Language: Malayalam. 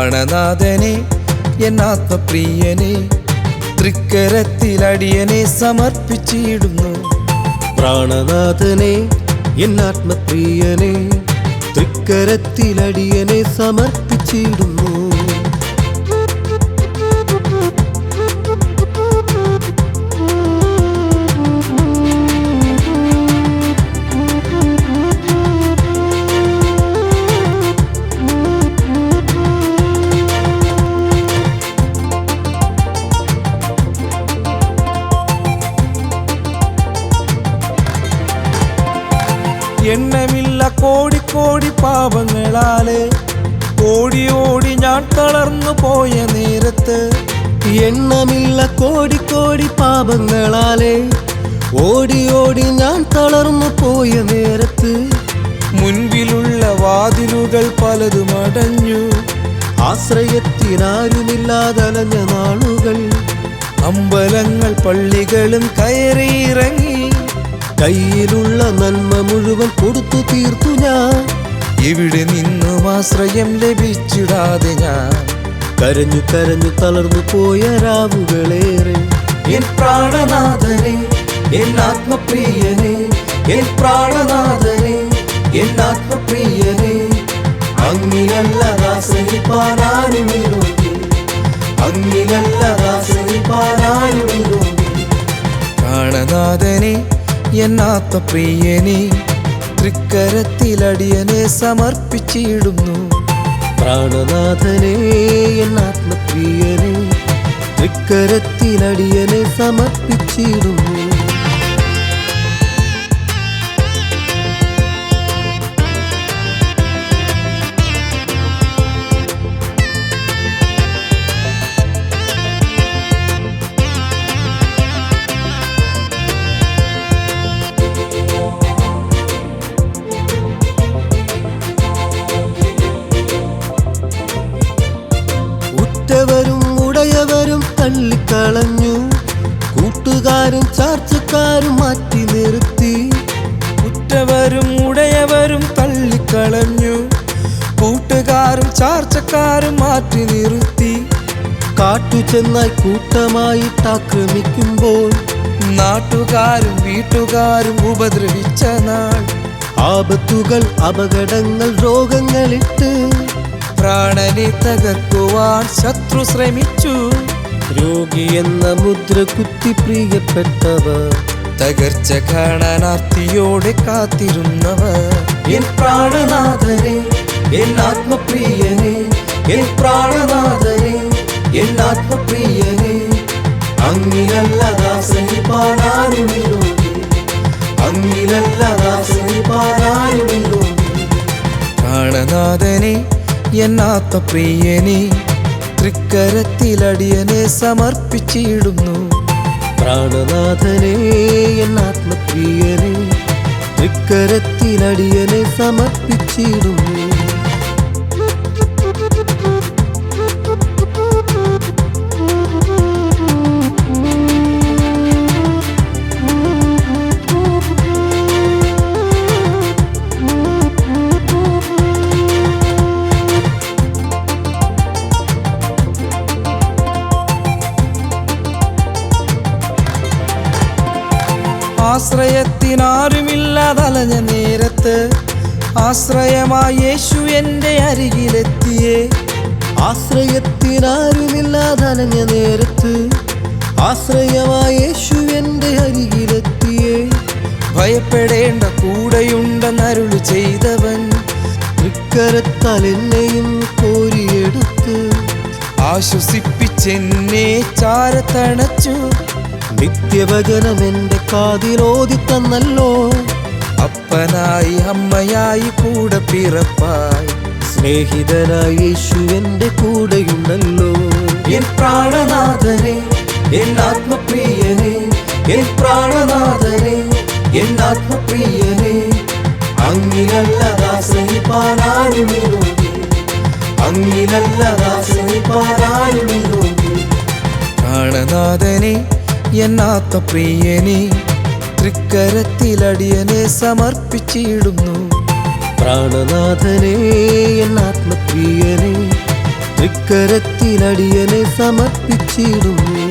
പ്രാണനാഥനെ എന്നാത്മപ്രിയനെ തൃക്കരത്തിലടിയനെ സമർപ്പിച്ചിടുന്നു. പ്രാണനാഥനെ എന്നാത്മപ്രിയനെ തൃക്കരത്തിലടിയനെ സമർപ്പിച്ചിടുന്നു. എണ്ണമില്ല കോടി കോടി പാപങ്ങളാലെ ഓടി ഓടി ഞാൻ തളർന്നു പോയ നേരത്ത്, എണ്ണമില്ല കോടി കോടി പാപങ്ങളാലെ ഓടി ഓടി ഞാൻ തളർന്നു പോയ നേരത്ത്, മുൻപിലുള്ള വാതിലുകൾ പലതും അടഞ്ഞു, ആശ്രയത്തിനാരുമില്ലാതലഞ്ഞ നാളുകൾ, അമ്പലങ്ങൾ പള്ളികളും കയറിയിറങ്ങി, കയ്യിലുള്ള നന്മ മുഴുവൻ കൊടുത്തു തീർത്തു ഞാൻ. എവിടെ നിന്നും ആശ്രയം ലഭിച്ചിടാതെ ഞാൻ കരഞ്ഞു കരഞ്ഞു തളർന്നു പോയ രാവുകളേറെ. N പ്രാണനാഥനെ എന്നാത്മപ്രിയനെ, N പ്രാണനാഥനെ എന്നാത്മപ്രിയനെ, അങ്ങിനല്ലതാശ്രയിപ്പാനാരുമിരോഗി, അങ്ങിനല്ലതാശ്രയിപ്പാനാരുമിരോഗി. പ്രാണനാഥനെ എന്നാത്മപ്രിയനെ തൃക്കരത്തിലടിയനെ സമർപ്പിച്ചിടുന്നു. പ്രാണനാഥനെ എന്നാത്മപ്രിയനെ തൃക്കരത്തിലടിയനെ സമർപ്പിച്ചിടുന്നു. ഉറ്റവരും ഉടയവരും തള്ളിക്കളഞ്ഞു, കൂട്ടുകാരും ചാർച്ചക്കാരും മാറ്റി നിർത്തി. ഉറ്റവരും ഉടയവരും തള്ളിക്കളഞ്ഞു, കൂട്ടുകാരും ചാർച്ചക്കാരും മാറ്റി നിർത്തി. കാട്ടു ചെന്നായി കൂട്ടമായിട്ടാക്രമിക്കുമ്പോൾ, നാട്ടുകാരും വീട്ടുകാരും ഉപദ്രവിച്ച നാൾ, ആപത്തുകൾ അപകടങ്ങൾ രോഗങ്ങളിട്ട് പ്രാണനെ തകർക്കുവാൻ ശത്രു ശ്രമിച്ചു. രോഗി എന്ന മുദ്ര കുത്തി പ്രിയപ്പെട്ടവർ, തകർച്ച കാണാനാർത്തിയോടെ കാത്തിരുന്നവർ. N പ്രാണനാഥനെ എന്നാത്മപ്രിയനെ, N പ്രാണനാഥനെ എന്നാത്മപ്രിയനെ, അങ്ങിനല്ലതാശ്രയിപ്പാനാരുമിരോഗി, അങ്ങിനല്ലതാശ്രയിപ്പാനാരുമിരോഗി. പ്രാണനാഥനെ എന്നാത്മപ്രിയനെ തൃക്കരത്തിലടിയനെ സമർപ്പിച്ചിടുന്നു. പ്രാണനാഥനെ എന്നാത്മപ്രിയനെ തൃക്കരത്തിലടിയനെ സമർപ്പിച്ചിടുന്നു. ആശ്രയത്തിനാരുമില്ലാതലഞ്ഞ നേരത്ത്, ആശ്രയമായി യേശു എൻ്റെ അരികിലെത്തിയേ. ആശ്രയത്തിനാരുമില്ലാതലഞ്ഞ നേരത്ത്, ആശ്രയമായ യേശു എൻ്റെ അരികിലെത്തിയേ. ഭയപ്പെടേണ്ട കൂടെയുണ്ടെന്നരുളി ചെയ്തവൻ, തൃക്കരത്താൽ എന്നെയും കോരിയെടുത്ത് ആശ്വസിപ്പിച്ചെന്നെ ചാരത്തണച്ചു. നിത്യവചനം എൻ്റെ കാതിലോതി തന്നല്ലോ, അപ്പനായി അമ്മയായി കൂടെ പിറപ്പായി, സ്നേഹിതനായി യേശു എൻ്റെ കൂടെയുണ്ടല്ലോ. N പ്രാണനാഥനെ എന്നാത്മപ്രിയനെ, N പ്രാണനാഥനെ എന്നാത്മപ്രിയനെ, അങ്ങിനല്ലതാശ്രയിപ്പാനാരുമിരോഗി, അങ്ങിനല്ലതാശ്രയിപ്പാനാരുമിരോഗി. പ്രാണനാഥനെ എന്നാത്മപ്രിയനെ തൃക്കരത്തിലടിയനെ സമർപ്പിച്ചിടുന്നു. പ്രാണനാഥനെ എന്നാത്മപ്രിയനെ തൃക്കരത്തിലടിയനെ സമർപ്പിച്ചിടുന്നു.